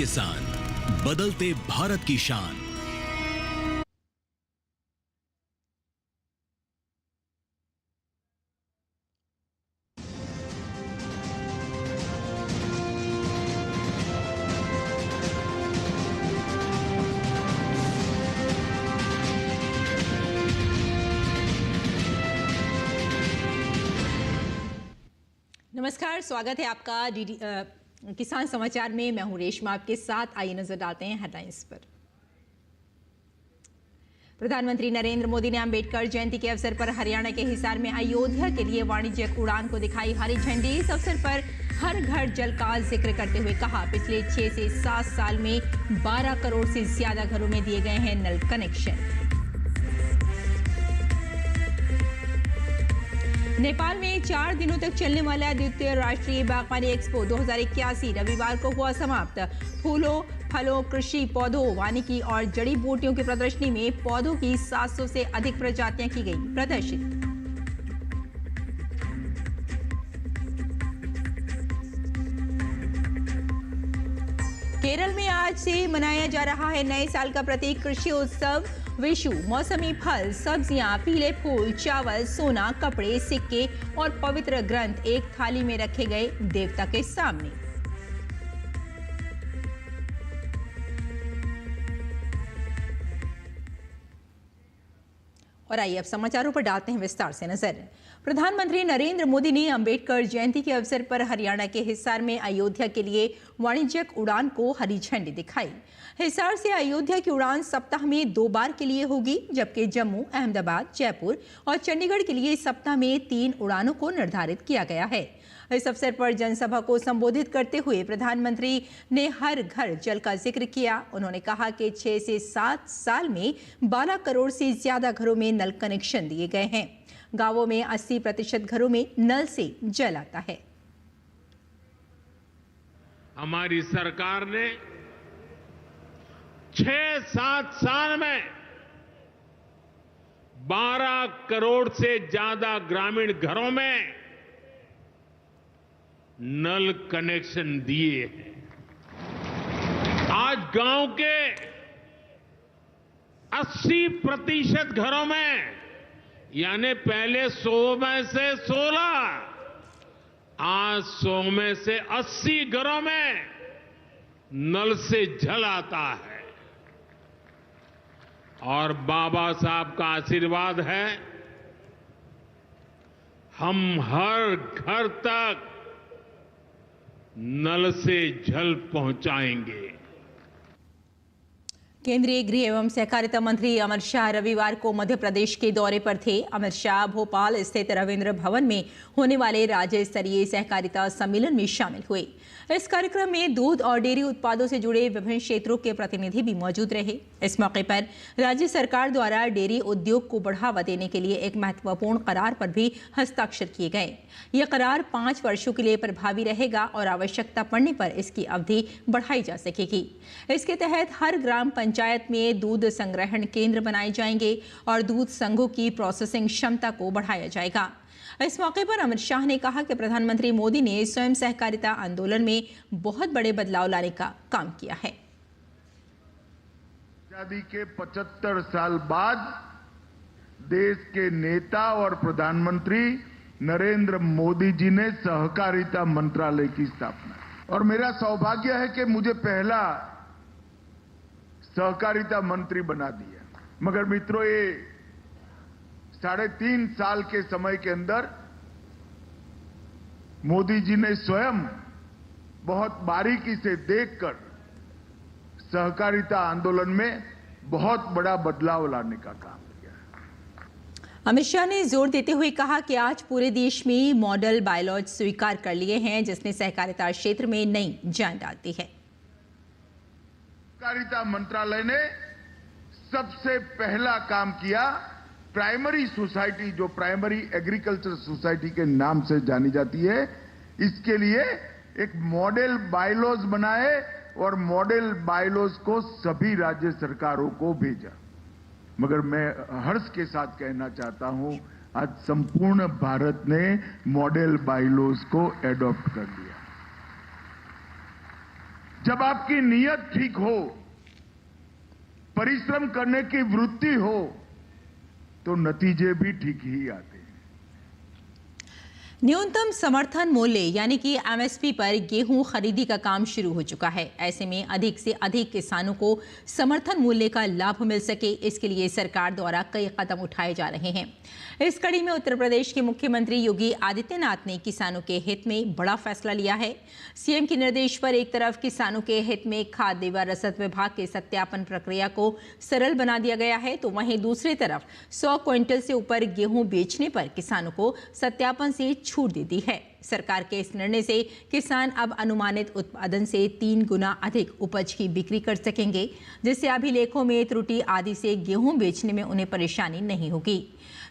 किसान, बदलते भारत की शान। नमस्कार, स्वागत है आपका किसान समाचार में। मैं हूं रेशमा आपके साथ। आइए नजर डालते हैं हेडलाइंस पर। प्रधानमंत्री नरेंद्र मोदी ने अंबेडकर जयंती के अवसर पर हरियाणा के हिसार में अयोध्या के लिए वाणिज्यिक उड़ान को दिखाई हरी झंडी। इस अवसर पर हर घर जल का जिक्र करते हुए कहा, पिछले 6 से 7 साल में 12 करोड़ से ज्यादा घरों में दिए गए हैं नल कनेक्शन। नेपाल में 4 दिनों तक चलने वाला द्वितीय राष्ट्रीय बागवानी एक्सपो 2081 रविवार को हुआ समाप्त। फूलों, फलों, कृषि, पौधों, वानिकी और जड़ी बूटियों की प्रदर्शनी में पौधों की 700 से अधिक प्रजातियां की गई प्रदर्शित। केरल में आज से मनाया जा रहा है नए साल का प्रतीक कृषि उत्सव विशु। मौसमी फल, सब्जियां, पीले फूल, चावल, सोना, कपड़े, सिक्के और पवित्र ग्रंथ एक थाली में रखे गए देवता के सामने। और आइए अब समाचारों पर डालते हैं विस्तार से नजर। प्रधानमंत्री नरेंद्र मोदी ने अंबेडकर जयंती के अवसर पर हरियाणा के हिसार में अयोध्या के लिए वाणिज्यिक उड़ान को हरी झंडी दिखाई। हिसार से अयोध्या की उड़ान सप्ताह में 2 बार के लिए होगी, जबकि जम्मू, अहमदाबाद, जयपुर और चंडीगढ़ के लिए सप्ताह में 3 उड़ानों को निर्धारित किया गया है। इस अवसर पर जनसभा को संबोधित करते हुए प्रधानमंत्री ने हर घर जल का जिक्र किया। उन्होंने कहा कि 6 से 7 साल में 12 करोड़ से ज्यादा घरों में नल कनेक्शन दिए गए हैं। गांवों में 80% घरों में नल से जल आता है। हमारी सरकार ने 6-7 साल में 12 करोड़ से ज्यादा ग्रामीण घरों में नल कनेक्शन दिए हैं। आज गांव के 80% घरों में, यानी पहले 100 में से 16, आज 100 में से 80 घरों में नल से जल आता है। और बाबा साहब का आशीर्वाद है, हम हर घर तक नल से जल पहुंचाएंगे। केंद्रीय गृह एवं सहकारिता मंत्री अमित शाह रविवार को मध्य प्रदेश के दौरे पर थे। अमित शाह भोपाल स्थित रविंद्र भवन में होने वाले राज्य स्तरीय सहकारिता सम्मेलन में शामिल हुए। इस कार्यक्रम में दूध और डेयरी उत्पादों से जुड़े विभिन्न क्षेत्रों के प्रतिनिधि भी मौजूद रहे। इस मौके पर राज्य सरकार द्वारा डेयरी उद्योग को बढ़ावा देने के लिए एक महत्वपूर्ण करार पर भी हस्ताक्षर किए गए। यह करार 5 वर्षों के लिए प्रभावी रहेगा और आवश्यकता पड़ने पर इसकी अवधि बढ़ाई जा सकेगी। इसके तहत हर ग्राम पंचायत में दूध संग्रहण केंद्र बनाए जाएंगे और दूध संघों की प्रोसेसिंग क्षमता को बढ़ाया जाएगा। इस मौके पर अमित शाह ने कहा कि प्रधानमंत्री मोदी ने स्वयं सहकारिता आंदोलन में बहुत बड़े बदलाव लाने का काम किया है। आजादी के 75 साल बाद देश के नेता और प्रधानमंत्री नरेंद्र मोदी जी ने सहकारिता मंत्रालय की स्थापना, और मेरा सौभाग्य है कि मुझे पहला सहकारिता मंत्री बना दिया। मगर मित्रों, ये 3.5 साल के समय के अंदर मोदी जी ने स्वयं बहुत बारीकी से देखकर सहकारिता आंदोलन में बहुत बड़ा बदलाव लाने का काम किया। अमित शाह ने जोर देते हुए कहा कि आज पूरे देश में मॉडल बायलॉज स्वीकार कर लिए हैं, जिसने सहकारिता क्षेत्र में नई जान डालती है। सहकारिता मंत्रालय ने सबसे पहला काम किया, प्राइमरी सोसाइटी, जो प्राइमरी एग्रीकल्चर सोसाइटी के नाम से जानी जाती है, इसके लिए एक मॉडल बायलॉज बनाए और मॉडल बायलॉज को सभी राज्य सरकारों को भेजा। मगर मैं हर्ष के साथ कहना चाहता हूं, आज संपूर्ण भारत ने मॉडल बायलॉज को एडॉप्ट कर लिया। जब आपकी नीयत ठीक हो, परिश्रम करने की वृत्ति हो, तो नतीजे भी ठीक ही आते हैं। न्यूनतम समर्थन मूल्य यानी कि एमएसपी पर गेहूं खरीदी का काम शुरू हो चुका है। ऐसे में अधिक से अधिक किसानों को समर्थन मूल्य का लाभ मिल सके, इसके लिए सरकार द्वारा कई कदम उठाए जा रहे हैं। इस कड़ी में उत्तर प्रदेश के मुख्यमंत्री योगी आदित्यनाथ ने किसानों के हित में बड़ा फैसला लिया है। सीएम के निर्देश पर एक तरफ किसानों के हित में खाद्य व रसद विभाग के सत्यापन प्रक्रिया को सरल बना दिया गया है, तो वहीं दूसरी तरफ 100 क्विंटल से ऊपर गेहूं बेचने पर किसानों को सत्यापन से छूट दे दी है। सरकार के इस निर्णय से किसान अब अनुमानित उत्पादन से 3 गुना अधिक उपज की बिक्री कर सकेंगे, जिससे अभिलेखों में त्रुटि आदि से गेहूं बेचने में उन्हें परेशानी नहीं होगी।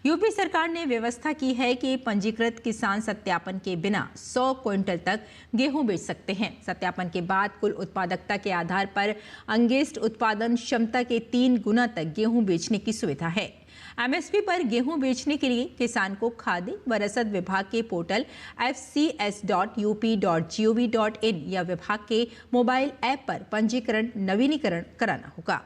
यूपी सरकार ने व्यवस्था की है कि पंजीकृत किसान सत्यापन के बिना 100 क्विंटल तक गेहूं बेच सकते हैं। सत्यापन के बाद कुल उत्पादकता के आधार पर अंगेस्ट उत्पादन क्षमता के 3 गुना तक गेहूं बेचने की सुविधा है। एमएसपी पर गेहूं बेचने के लिए किसान को खाद्य व रसद विभाग के पोर्टल fcs.up.gov.in या विभाग के मोबाइल ऐप पर पंजीकरण नवीनीकरण कराना होगा।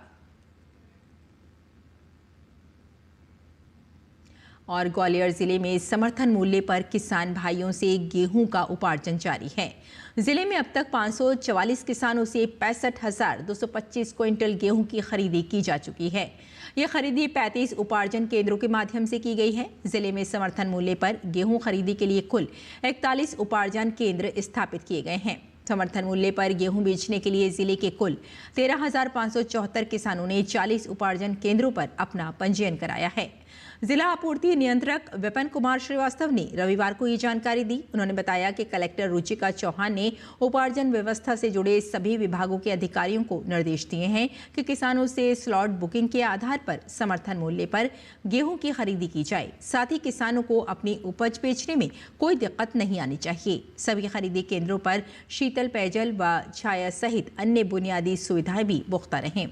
और ग्वालियर जिले में समर्थन मूल्य पर किसान भाइयों से गेहूं का उपार्जन जारी है। जिले में अब तक 544 किसानों से 65,225 क्विंटल गेहूं की खरीदी की जा चुकी है। यह खरीदी 35 उपार्जन केंद्रों के माध्यम से की गई है। जिले में समर्थन मूल्य पर गेहूं खरीदी के लिए कुल 41 उपार्जन केंद्र स्थापित किए गए हैं। समर्थन मूल्य पर गेहूं बेचने के लिए जिले के कुल 13,574 किसानों ने 40 उपार्जन केंद्रों पर अपना पंजीयन कराया है। जिला आपूर्ति नियंत्रक विपिन कुमार श्रीवास्तव ने रविवार को ये जानकारी दी। उन्होंने बताया कि कलेक्टर रुचिका चौहान ने उपार्जन व्यवस्था से जुड़े सभी विभागों के अधिकारियों को निर्देश दिए हैं कि किसानों से स्लॉट बुकिंग के आधार पर समर्थन मूल्य पर गेहूं की खरीदी की जाए। साथ ही किसानों को अपनी उपज बेचने में कोई दिक्कत नहीं आनी चाहिए। सभी खरीदी केंद्रों पर शीतल पेयजल व छाया सहित अन्य बुनियादी सुविधाएं भी पुख्ता रहें।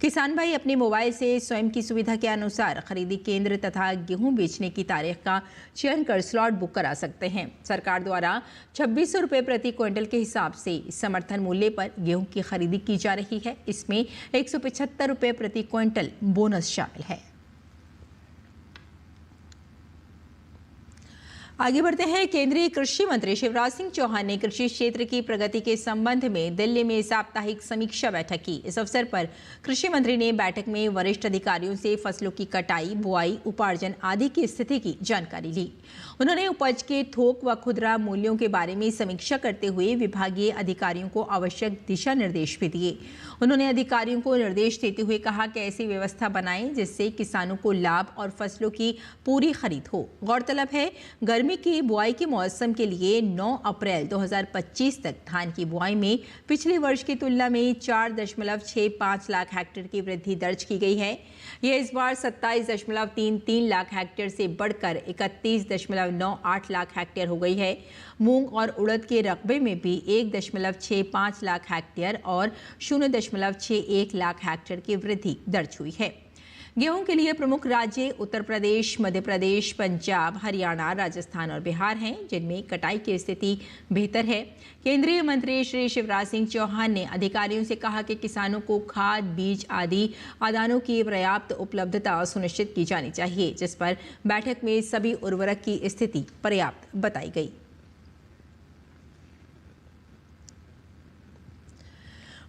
किसान भाई अपने मोबाइल से स्वयं की सुविधा के अनुसार खरीदी केंद्र तथा गेहूं बेचने की तारीख का चयन कर स्लॉट बुक करा सकते हैं। सरकार द्वारा 2600 रुपये प्रति क्विंटल के हिसाब से समर्थन मूल्य पर गेहूं की खरीदी की जा रही है। इसमें 175 रुपये प्रति क्विंटल बोनस शामिल है। आगे बढ़ते हैं। केंद्रीय कृषि मंत्री शिवराज सिंह चौहान ने कृषि क्षेत्र की प्रगति के संबंध में दिल्ली में साप्ताहिक समीक्षा बैठक की। इस अवसर पर कृषि मंत्री ने बैठक में वरिष्ठ अधिकारियों से फसलों की कटाई, बुआई, उपार्जन आदि की स्थिति की जानकारी ली। उन्होंने उपज के थोक व खुदरा मूल्यों के बारे में समीक्षा करते हुए विभागीय अधिकारियों को आवश्यक दिशा निर्देश भी दिए। उन्होंने अधिकारियों को निर्देश देते हुए कहा कि ऐसी व्यवस्था बनाएं जिससे किसानों को लाभ और फसलों की पूरी खरीद हो। गौरतलब है, गर्मी की बुआई के मौसम के लिए 9 अप्रैल 2025 तक धान की बुआई में पिछले वर्ष की तुलना में 4.65 लाख हेक्टेयर की वृद्धि दर्ज की गई है। यह इस बार 27.33 लाख हेक्टेयर से बढ़कर 31.98 लाख हेक्टेयर हो गई है। मूंग और उड़द के रकबे में भी 1.65 लाख हेक्टेयर और 0.61 लाख हेक्टेयर की वृद्धि दर्ज हुई है। गेहूं के लिए प्रमुख राज्य उत्तर प्रदेश, मध्य प्रदेश, पंजाब, हरियाणा, राजस्थान और बिहार हैं, जिनमें कटाई की स्थिति बेहतर है। केंद्रीय मंत्री श्री शिवराज सिंह चौहान ने अधिकारियों से कहा कि किसानों को खाद, बीज आदि आदानों की पर्याप्त उपलब्धता सुनिश्चित की जानी चाहिए, जिस पर बैठक में सभी उर्वरक की स्थिति पर्याप्त बताई गई।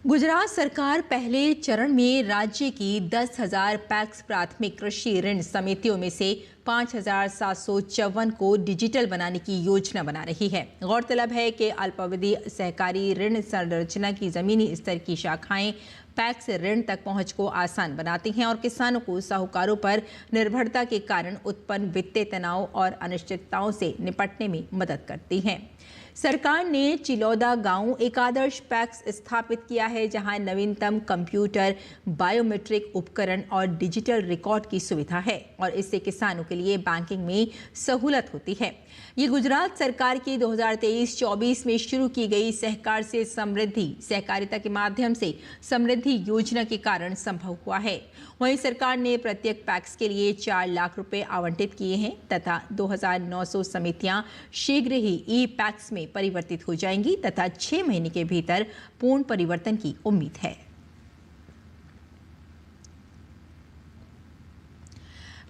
गुजरात सरकार पहले चरण में राज्य की 10,000 पैक्स प्राथमिक कृषि ऋण समितियों में से 5,754 को डिजिटल बनाने की योजना बना रही है। गौरतलब है कि अल्पावधि सहकारी ऋण संरचना की जमीनी स्तर की शाखाएं पैक्स ऋण तक पहुंच को आसान बनाती हैं और किसानों को साहूकारों पर निर्भरता के कारण उत्पन्न वित्तीय तनाव और अनिश्चितताओं से निपटने में मदद करती हैं। सरकार ने चिलौदा गांव एक आदर्श पैक्स स्थापित किया है, जहां नवीनतम कंप्यूटर, बायोमेट्रिक उपकरण और डिजिटल रिकॉर्ड की सुविधा है और इससे किसानों के लिए बैंकिंग में सहूलत होती है। ये गुजरात सरकार की 2023-24 में शुरू की गई सहकार से समृद्धि सहकारिता के माध्यम से समृद्धि योजना के कारण संभव हुआ है। वहीं सरकार ने प्रत्येक पैक्स के लिए 4 लाख रुपए आवंटित किए हैं तथा 2,900 समितियां शीघ्र ही ई पैक्स में परिवर्तित हो जाएंगी तथा 6 महीने के भीतर पूर्ण परिवर्तन की उम्मीद है।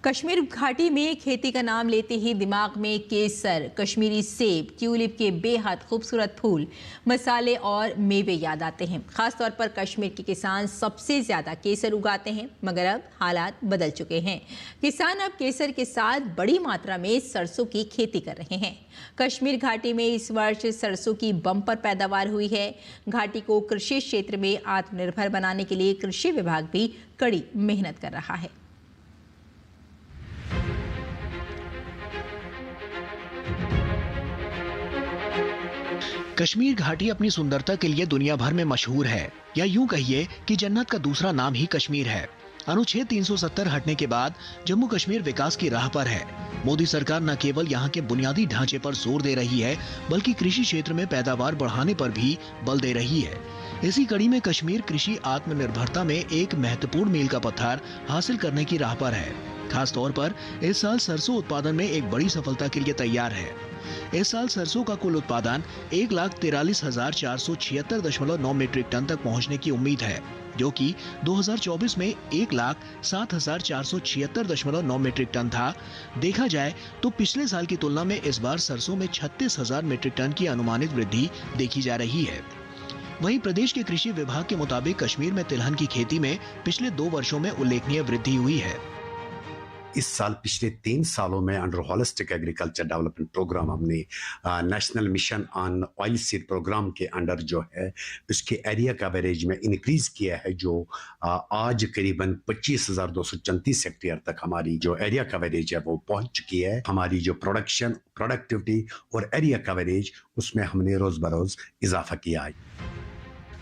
कश्मीर घाटी में खेती का नाम लेते ही दिमाग में केसर, कश्मीरी सेब, ट्यूलिप के बेहद खूबसूरत फूल, मसाले और मेवे याद आते हैं। खासतौर पर कश्मीर के किसान सबसे ज्यादा केसर उगाते हैं, मगर अब हालात बदल चुके हैं। किसान अब केसर के साथ बड़ी मात्रा में सरसों की खेती कर रहे हैं। कश्मीर घाटी में इस वर्ष सरसों की बम्पर पैदावार हुई है। घाटी को कृषि क्षेत्र में आत्मनिर्भर बनाने के लिए कृषि विभाग भी कड़ी मेहनत कर रहा है। कश्मीर घाटी अपनी सुंदरता के लिए दुनिया भर में मशहूर है, या यूं कहिए कि जन्नत का दूसरा नाम ही कश्मीर है। अनुच्छेद 370 हटने के बाद जम्मू कश्मीर विकास की राह पर है। मोदी सरकार न केवल यहाँ के बुनियादी ढांचे पर जोर दे रही है, बल्कि कृषि क्षेत्र में पैदावार बढ़ाने पर भी बल दे रही है। इसी कड़ी में कश्मीर कृषि आत्मनिर्भरता में एक महत्वपूर्ण मील का पत्थर हासिल करने की राह पर है। खास तौर पर इस साल सरसों उत्पादन में एक बड़ी सफलता के लिए तैयार है। इस साल सरसों का कुल उत्पादन 1,43,476.9 मीट्रिक टन तक पहुंचने की उम्मीद है, जो कि 2024 में 1,07,476.9 मीट्रिक टन था। देखा जाए तो पिछले साल की तुलना में इस बार सरसों में 36,000 मीट्रिक टन की अनुमानित वृद्धि देखी जा रही है। वहीं प्रदेश के कृषि विभाग के मुताबिक कश्मीर में तिलहन की खेती में पिछले 2 वर्षों में उल्लेखनीय वृद्धि हुई है। इस साल पिछले 3 सालों में under holistic agriculture development program हमने national mission on oil seed program के अंडर जो है उसके एरिया कवरेज में इंक्रीज किया है, जो आज करीबन 25,234 हेक्टेयर तक हमारी जो एरिया कवरेज है वो पहुंच चुकी है। हमारी जो प्रोडक्शन, प्रोडक्टिविटी और एरिया कवरेज उसमें हमने रोज बरोज इजाफा किया है।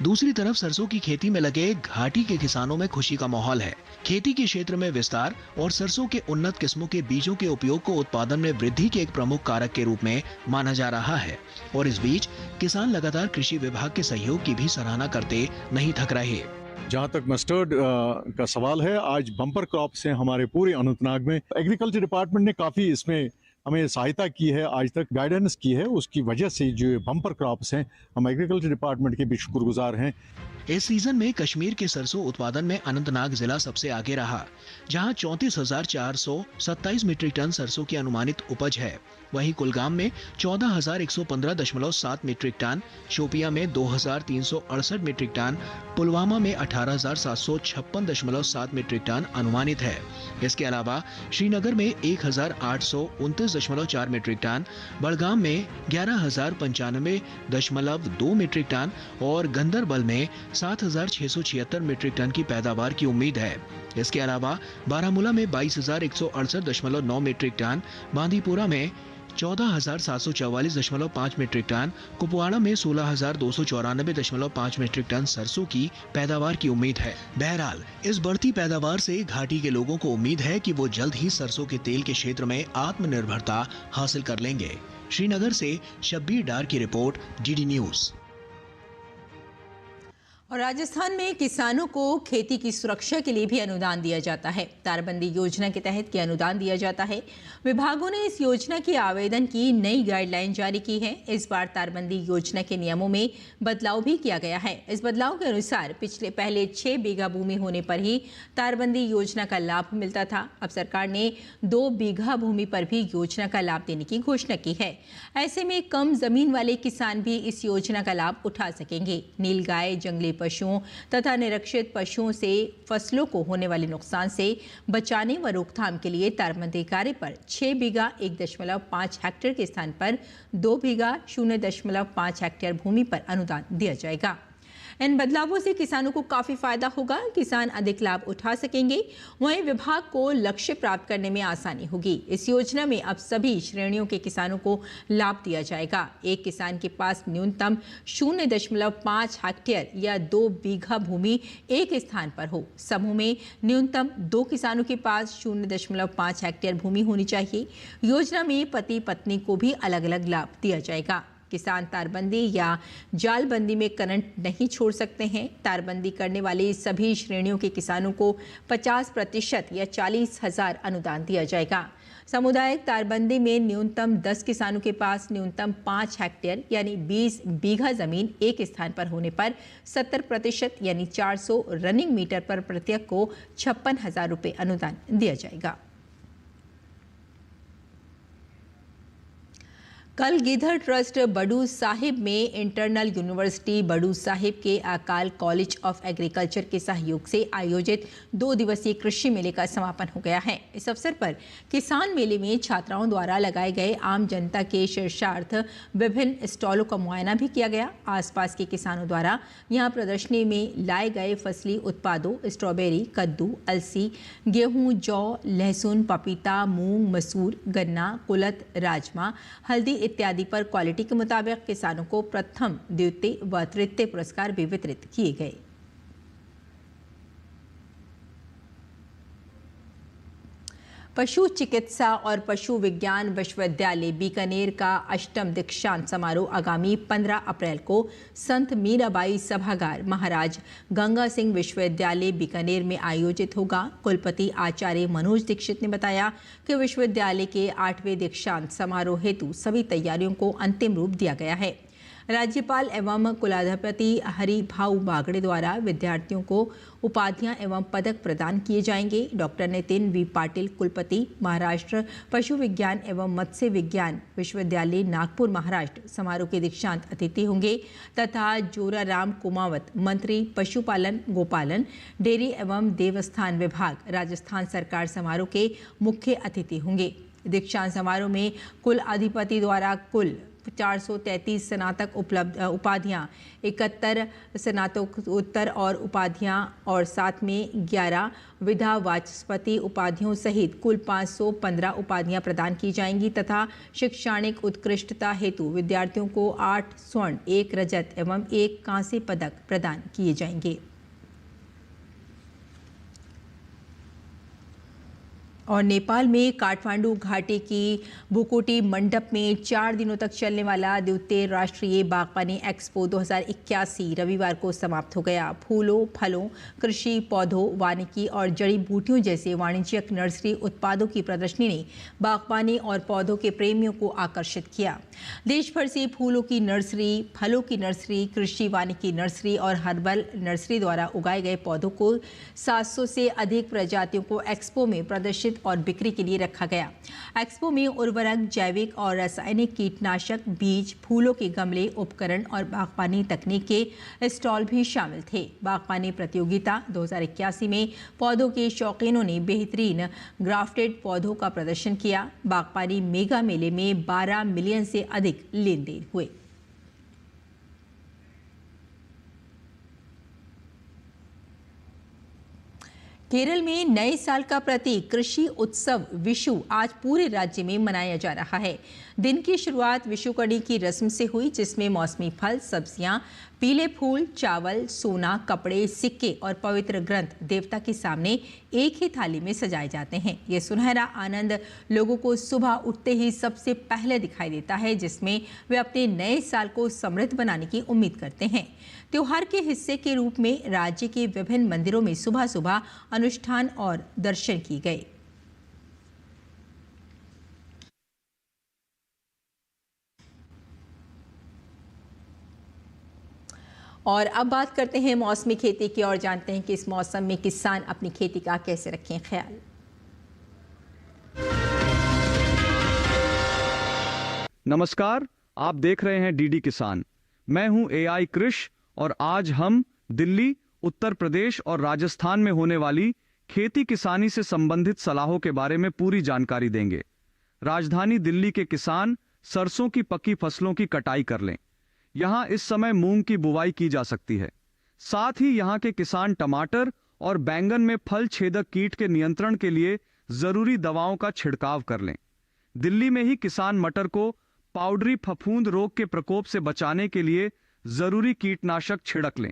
दूसरी तरफ सरसों की खेती में लगे घाटी के किसानों में खुशी का माहौल है। खेती के क्षेत्र में विस्तार और सरसों के उन्नत किस्मों के बीजों के उपयोग को उत्पादन में वृद्धि के एक प्रमुख कारक के रूप में माना जा रहा है, और इस बीच किसान लगातार कृषि विभाग के सहयोग की भी सराहना करते नहीं थक रहे। जहाँ तक मस्टर्ड का सवाल है, आज बम्पर क्रॉप्स हैं हमारे पूरे अनंतनाग में। एग्रीकल्चर डिपार्टमेंट ने काफी इसमें हमें सहायता की है, आज तक गाइडेंस की है। उसकी वजह से जो बम्पर क्रॉप्स हैं, हम एग्रीकल्चर डिपार्टमेंट के भी शुक्रगुजार हैं। इस सीजन में कश्मीर के सरसों उत्पादन में अनंतनाग जिला सबसे आगे रहा, जहां 34,427 मीट्रिक टन सरसों की अनुमानित उपज है। वहीं कुलगाम में 14,115.7 मीट्रिक टन, शोपिया में 2,368 मीट्रिक टन, पुलवामा में 18,756.7 मीट्रिक टन अनुमानित है। इसके अलावा श्रीनगर में 1,829.4 मीट्रिक टन, बड़गाम में 11,095.2 मीट्रिक टन और गंदरबल में 7,676 मीट्रिक टन की पैदावार की उम्मीद है। इसके अलावा बारामूला में 22,168.9 मीट्रिक टन, बांदीपुरा में 14,744.5 मीट्रिक टन, कुपवाड़ा में 16,294.5 मीट्रिक टन सरसों की पैदावार की उम्मीद है। बहरहाल इस बढ़ती पैदावार से घाटी के लोगों को उम्मीद है कि वो जल्द ही सरसों के तेल के क्षेत्र में आत्मनिर्भरता हासिल कर लेंगे। श्रीनगर से शब्बीर डार की रिपोर्ट, डीडी न्यूज। और राजस्थान में किसानों को खेती की सुरक्षा के लिए भी अनुदान दिया जाता है। तारबंदी योजना के तहत ये अनुदान दिया जाता है। विभागों ने इस योजना के आवेदन की नई गाइडलाइन जारी की है। इस बार तारबंदी योजना के नियमों में बदलाव भी किया गया है। इस बदलाव के अनुसार पहले 6 बीघा भूमि होने पर ही तारबंदी योजना का लाभ मिलता था। अब सरकार ने 2 बीघा भूमि पर भी योजना का लाभ देने की घोषणा की है। ऐसे में कम जमीन वाले किसान भी इस योजना का लाभ उठा सकेंगे। नीलगाय, जंगली पशुओं तथा निरक्षित पशुओं से फसलों को होने वाले नुकसान से बचाने व रोकथाम के लिए तारबंदी कार्य पर 6 बीघा 1.5 हेक्टेयर के स्थान पर 2 बीघा 0.5 हेक्टेयर भूमि पर अनुदान दिया जाएगा। इन बदलावों से किसानों को काफी फायदा होगा। किसान अधिक लाभ उठा सकेंगे। वहीं विभाग को लक्ष्य प्राप्त करने में आसानी होगी। इस योजना में अब सभी श्रेणियों के किसानों को लाभ दिया जाएगा। एक किसान के पास न्यूनतम 0.5 हेक्टेयर या 2 बीघा भूमि एक स्थान पर हो। समूह में न्यूनतम 2 किसानों के पास 0.5 हेक्टेयर भूमि होनी चाहिए। योजना में पति पत्नी को भी अलग अलग लाभ दिया जाएगा। किसान तारबंदी या जालबंदी में करंट नहीं छोड़ सकते हैं। तारबंदी करने वाली सभी श्रेणियों के किसानों को 50% या 40,000 अनुदान दिया जाएगा। सामुदायिक तारबंदी में न्यूनतम 10 किसानों के पास न्यूनतम 5 हेक्टेयर यानी 20 बीघा जमीन एक स्थान पर होने पर 70% यानी 400 रनिंग मीटर पर प्रत्येक को 56,000 रुपये अनुदान दिया जाएगा। कल गिधर ट्रस्ट बड़ू साहिब में इंटरनल यूनिवर्सिटी बड़ू साहिब के अकाल कॉलेज ऑफ एग्रीकल्चर के सहयोग से आयोजित 2 दिवसीय कृषि मेले का समापन हो गया है। इस अवसर पर किसान मेले में छात्राओं द्वारा लगाए गए आम जनता के शीर्षार्थ विभिन्न स्टॉलों का मुआयना भी किया गया। आसपास के किसानों द्वारा यहां प्रदर्शनी में लाए गए फसली उत्पादों स्ट्रॉबेरी, कद्दू, अलसी, गेहूं, जौ, लहसुन, पपीता, मूंग, मसूर, गन्ना, कुलथ, राजमा, हल्दी इत्यादि पर क्वालिटी के मुताबिक किसानों को प्रथम, द्वितीय व तृतीय पुरस्कार भी वितरित किए गए। पशु चिकित्सा और पशु विज्ञान विश्वविद्यालय बीकानेर का 8वां दीक्षांत समारोह आगामी 15 अप्रैल को संत मीराबाई सभागार महाराज गंगा सिंह विश्वविद्यालय बीकानेर में आयोजित होगा। कुलपति आचार्य मनोज दीक्षित ने बताया कि विश्वविद्यालय के 8वें दीक्षांत समारोह हेतु सभी तैयारियों को अंतिम रूप दिया गया है। राज्यपाल एवं कुलाधिपति हरिभाऊ बागड़े द्वारा विद्यार्थियों को उपाधियां एवं पदक प्रदान किए जाएंगे। डॉक्टर नितिन वी पाटिल कुलपति महाराष्ट्र पशु विज्ञान एवं मत्स्य विज्ञान विश्वविद्यालय नागपुर महाराष्ट्र समारोह के दीक्षांत अतिथि होंगे तथा जोराराम कुमावत मंत्री पशुपालन गोपालन डेयरी एवं देवस्थान विभाग राजस्थान सरकार समारोह के मुख्य अतिथि होंगे। दीक्षांत समारोह में कुल अधिपति द्वारा कुल 433 स्नातक उपाधियां, 71 स्नातकोत्तर और उपाधियां और साथ में 11 विधा वाचस्पति उपाधियों सहित कुल 515 उपाधियां प्रदान की जाएंगी तथा शैक्षणिक उत्कृष्टता हेतु विद्यार्थियों को 8 स्वर्ण, 1 रजत एवं 1 कांस्य पदक प्रदान किए जाएंगे। और नेपाल में काठमांडू घाटी की बुकोटी मंडप में 4 दिनों तक चलने वाला द्वितीय राष्ट्रीय बागवानी एक्सपो 2081 रविवार को समाप्त हो गया। फूलों, फलों, कृषि पौधों, वानिकी और जड़ी बूटियों जैसे वाणिज्यिक नर्सरी उत्पादों की प्रदर्शनी ने बागवानी और पौधों के प्रेमियों को आकर्षित किया। देश भर से फूलों की नर्सरी, फलों की नर्सरी, कृषि वानिकी नर्सरी और हर्बल नर्सरी द्वारा उगाए गए पौधों को 700 से अधिक प्रजातियों को एक्सपो में प्रदर्शित और बिक्री के लिए रखा गया। एक्सपो में उर्वरक, जैविक और रासायनिक कीटनाशक, बीज, फूलों के गमले, उपकरण और बागवानी तकनीक के स्टॉल भी शामिल थे। बागवानी प्रतियोगिता 2081 में पौधों के शौकीनों ने बेहतरीन ग्राफ्टेड पौधों का प्रदर्शन किया। बागवानी मेगा मेले में 12 मिलियन से अधिक लेन देन हुए। केरल में नए साल का प्रतीक कृषि उत्सव विशु आज पूरे राज्य में मनाया जा रहा है। दिन की शुरुआत विशुकड़ी की रस्म से हुई, जिसमें मौसमी फल, सब्जियां, पीले फूल, चावल, सोना, कपड़े, सिक्के और पवित्र ग्रंथ देवता के सामने एक ही थाली में सजाए जाते हैं। ये सुनहरा आनंद लोगों को सुबह उठते ही सबसे पहले दिखाई देता है, जिसमें वे अपने नए साल को समृद्ध बनाने की उम्मीद करते हैं। त्योहार के हिस्से के रूप में राज्य के विभिन्न मंदिरों में सुबह सुबह अनुष्ठान और दर्शन किए गए। और अब बात करते हैं मौसमी खेती की और जानते हैं कि इस मौसम में किसान अपनी खेती का कैसे रखें ख्याल। नमस्कार, आप देख रहे हैं डीडी किसान। मैं हूं AI कृष और आज हम दिल्ली, उत्तर प्रदेश और राजस्थान में होने वाली खेती किसानी से संबंधित सलाहों के बारे में पूरी जानकारी देंगे। राजधानी दिल्ली के किसान सरसों की पकी फसलों की कटाई कर लें। यहां इस समय मूंग की बुवाई की जा सकती है। साथ ही यहां के किसान टमाटर और बैंगन में फल छेदक कीट के नियंत्रण के लिए जरूरी दवाओं का छिड़काव कर लें। दिल्ली में ही किसान मटर को पाउडरी फफूंद रोग के प्रकोप से बचाने के लिए जरूरी कीटनाशक छिड़क लें।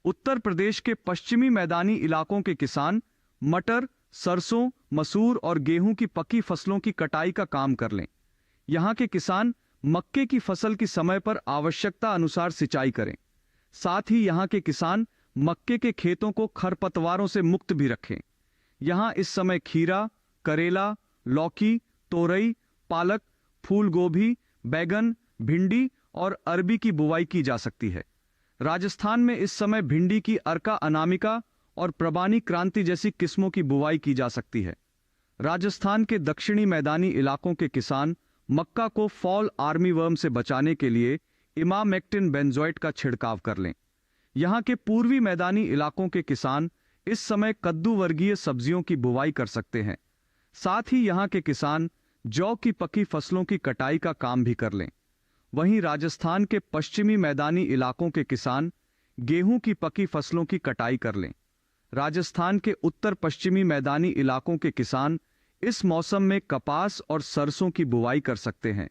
उत्तर प्रदेश के पश्चिमी मैदानी इलाकों के किसान मटर, सरसों, मसूर और गेहूं की पकी फसलों की कटाई का काम कर लें। यहां के किसान मक्के की फसल की समय पर आवश्यकता अनुसार सिंचाई करें। साथ ही यहां के किसान मक्के के खेतों को खरपतवारों से मुक्त भी रखें। यहां इस समय खीरा, करेला, लौकी, तोरई, पालक, फूल गोभी, बैगन, भिंडी और अरबी की बुवाई की जा सकती है। राजस्थान में इस समय भिंडी की अर्का अनामिका और प्रबानी क्रांति जैसी किस्मों की बुवाई की जा सकती है। राजस्थान के दक्षिणी मैदानी इलाकों के किसान मक्का को फॉल आर्मीवर्म से बचाने के लिए इमामेक्टिन बेंजोएट का छिड़काव कर लें। यहाँ के पूर्वी मैदानी इलाकों के किसान इस समय कद्दू वर्गीय सब्जियों की बुवाई कर सकते हैं। साथ ही यहाँ के किसान जौ की पकी फसलों की कटाई का काम भी कर लें। वहीं राजस्थान के पश्चिमी मैदानी इलाकों के किसान गेहूं की पकी फसलों की कटाई कर लें। राजस्थान के उत्तर पश्चिमी मैदानी इलाकों के किसान इस मौसम में कपास और सरसों की बुवाई कर सकते हैं।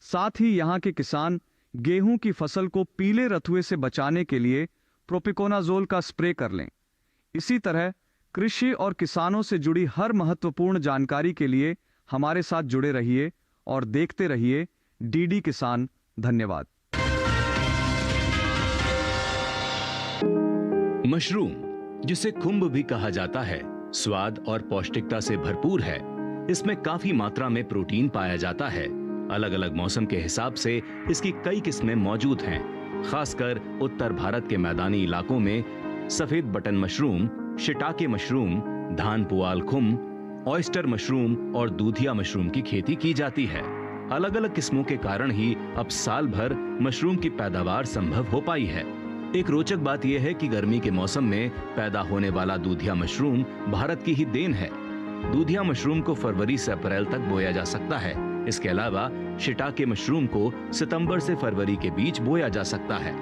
साथ ही यहाँ के किसान गेहूं की फसल को पीले रथुए से बचाने के लिए प्रोपिकोनाजोल का स्प्रे कर लें। इसी तरह कृषि और किसानों से जुड़ी हर महत्वपूर्ण जानकारी के लिए हमारे साथ जुड़े रहिए और देखते रहिए डीडी किसान। धन्यवाद। मशरूम, जिसे खुंब भी कहा जाता है, स्वाद और पौष्टिकता से भरपूर है। इसमें काफी मात्रा में प्रोटीन पाया जाता है। अलग अलग मौसम के हिसाब से इसकी कई किस्में मौजूद हैं। खासकर उत्तर भारत के मैदानी इलाकों में सफेद बटन मशरूम, शिटाके मशरूम, धान पुआल खुम्ब, ऑयस्टर मशरूम और दूधिया मशरूम की खेती की जाती है। अलग अलग किस्मों के कारण ही अब साल भर मशरूम की पैदावार संभव हो पाई है। एक रोचक बात यह है कि गर्मी के मौसम में पैदा होने वाला दूधिया मशरूम भारत की ही देन है। दूधिया मशरूम को फरवरी से अप्रैल तक बोया जा सकता है। इसके अलावा शिटाके मशरूम को सितंबर से फरवरी के बीच बोया जा सकता है।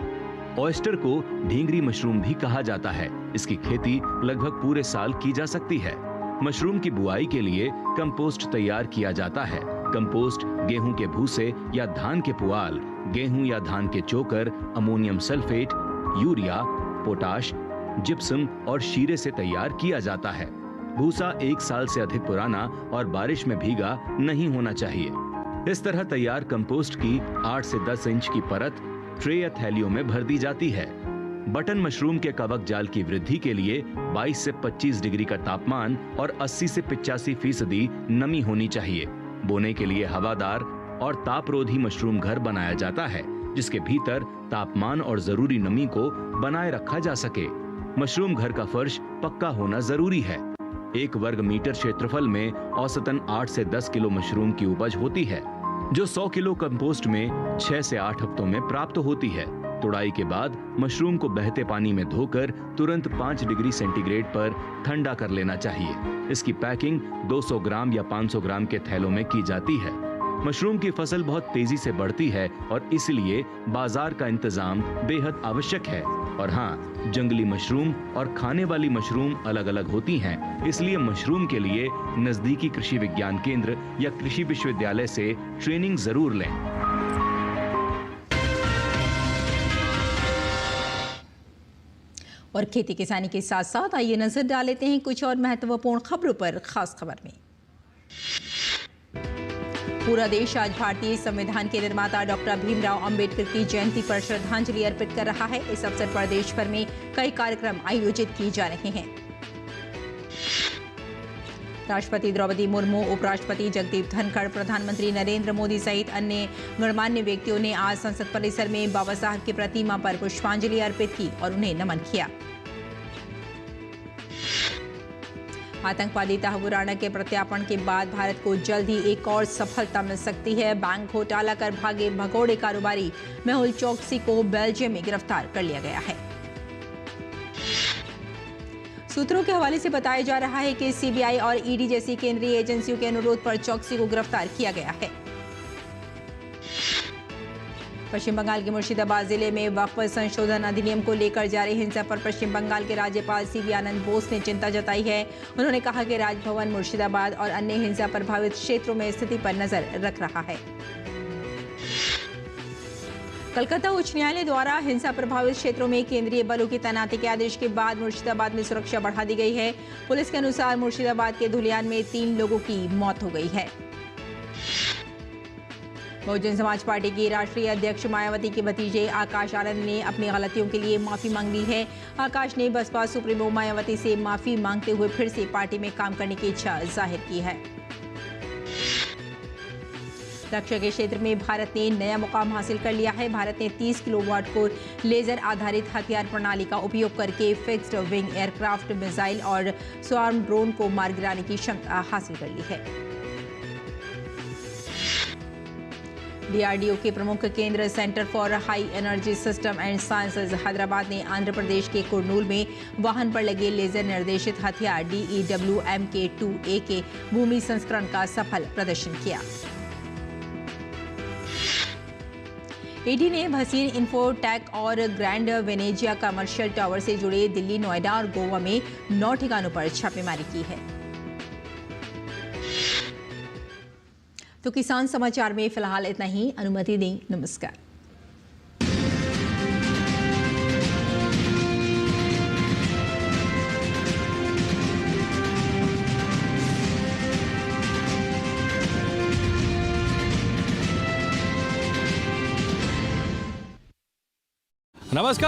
ऑयस्टर को ढींगरी मशरूम भी कहा जाता है। इसकी खेती लगभग पूरे साल की जा सकती है। मशरूम की बुआई के लिए कंपोस्ट तैयार किया जाता है। कंपोस्ट गेहूं के भूसे या धान के पुआल, गेहूं या धान के चोकर, ammonium sulphate, urea, potash, gypsum और शीरे से तैयार किया जाता है। भूसा 1 साल से अधिक पुराना और बारिश में भीगा नहीं होना चाहिए। इस तरह तैयार कंपोस्ट की 8 से 10 इंच की परत ट्रे या थैलियों में भर दी जाती है। बटन मशरूम के कवक जाल की वृद्धि के लिए 22 से 25 डिग्री का तापमान और 80 से 85% नमी होनी चाहिए। बोने के लिए हवादार और तापरोधी मशरूम घर बनाया जाता है, जिसके भीतर तापमान और जरूरी नमी को बनाए रखा जा सके। मशरूम घर का फर्श पक्का होना जरूरी है। 1 वर्ग मीटर क्षेत्रफल में औसतन 8 से 10 किलो मशरूम की उपज होती है, जो 100 किलो कंपोस्ट में 6 से 8 हफ्तों में प्राप्त होती है। तुड़ाई के बाद मशरूम को बहते पानी में धोकर तुरंत 5 डिग्री सेंटीग्रेड पर ठंडा कर लेना चाहिए। इसकी पैकिंग 200 ग्राम या 500 ग्राम के थैलों में की जाती है। मशरूम की फसल बहुत तेजी से बढ़ती है और इसलिए बाजार का इंतजाम बेहद आवश्यक है। और हाँ, जंगली मशरूम और खाने वाली मशरूम अलग अलग होती हैं, इसलिए मशरूम के लिए नजदीकी कृषि विज्ञान केंद्र या कृषि विश्वविद्यालय से ट्रेनिंग जरूर लें। और खेती किसानी के साथ साथ आइए नजर डाल लेते हैं कुछ और महत्वपूर्ण खबरों पर। खास खबर में पूरा देश आज भारतीय संविधान के निर्माता डॉक्टर भीमराव अंबेडकर की जयंती पर श्रद्धांजलि अर्पित कर रहा है। इस अवसर पर देश भर में कई कार्यक्रम आयोजित किए जा रहे हैं। राष्ट्रपति द्रौपदी मुर्मू, उपराष्ट्रपति जगदीप धनखड़, प्रधानमंत्री नरेंद्र मोदी सहित अन्य गणमान्य व्यक्तियों ने आज संसद परिसर में बाबा साहब की प्रतिमा पर पुष्पांजलि अर्पित की और उन्हें नमन किया। आतंकवादी तहव्वुर राणा के प्रत्यार्पण के बाद भारत को जल्द ही एक और सफलता मिल सकती है। बैंक घोटाला कर भागे भगोड़े कारोबारी मेहुल चोकसी को बेल्जियम में गिरफ्तार कर लिया गया है। सूत्रों के हवाले से बताया जा रहा है कि सीबीआई और ईडी जैसी केंद्रीय एजेंसियों के अनुरोध पर चोकसी को गिरफ्तार किया गया है। पश्चिम बंगाल के मुर्शिदाबाद जिले में वक्फ संशोधन अधिनियम को लेकर जारी हिंसा पर पश्चिम बंगाल के राज्यपाल सीवी आनंद बोस ने चिंता जताई है। उन्होंने कहा कि राजभवन मुर्शिदाबाद और अन्य हिंसा प्रभावित क्षेत्रों में स्थिति पर नजर रख रहा है। कलकत्ता उच्च न्यायालय द्वारा हिंसा प्रभावित क्षेत्रों में केंद्रीय बलों की तैनाती के आदेश के बाद मुर्शिदाबाद में सुरक्षा बढ़ा दी गई है। पुलिस के अनुसार मुर्शिदाबाद के धुलियान में 3 लोगों की मौत हो गई है। बहुजन समाज पार्टी की राष्ट्रीय अध्यक्ष मायावती के भतीजे आकाश आनंद ने अपनी गलतियों के लिए माफी मांग ली है। आकाश ने बसपा सुप्रीमो मायावती से माफी मांगते हुए फिर से पार्टी में काम करने की इच्छा जाहिर की है। रक्षा के क्षेत्र में भारत ने नया मुकाम हासिल कर लिया है। भारत ने 30 किलोवाट को लेजर आधारित हथियार प्रणाली का उपयोग करके फिक्स्ड विंग एयरक्राफ्ट, मिसाइल और स्वार्म ड्रोन को मार गिराने की क्षमता हासिल कर ली है। डीआरडीओ के प्रमुख केंद्र centre for high energy system and sciences Hyderabad ने आंध्र प्रदेश के कुर्नूल में वाहन पर लगे लेजर निर्देशित हथियार DEWMK-2A के भूमि संस्करण का सफल प्रदर्शन किया। ईडी ने भसीन इन्फोटेक और ग्रैंड वेनेजिया कमर्शियल टावर से जुड़े दिल्ली, नोएडा और गोवा में 9 ठिकानों पर छापेमारी की है। तो किसान समाचार में फिलहाल इतना ही। अनुमति दें। नमस्कार। नमस्कार।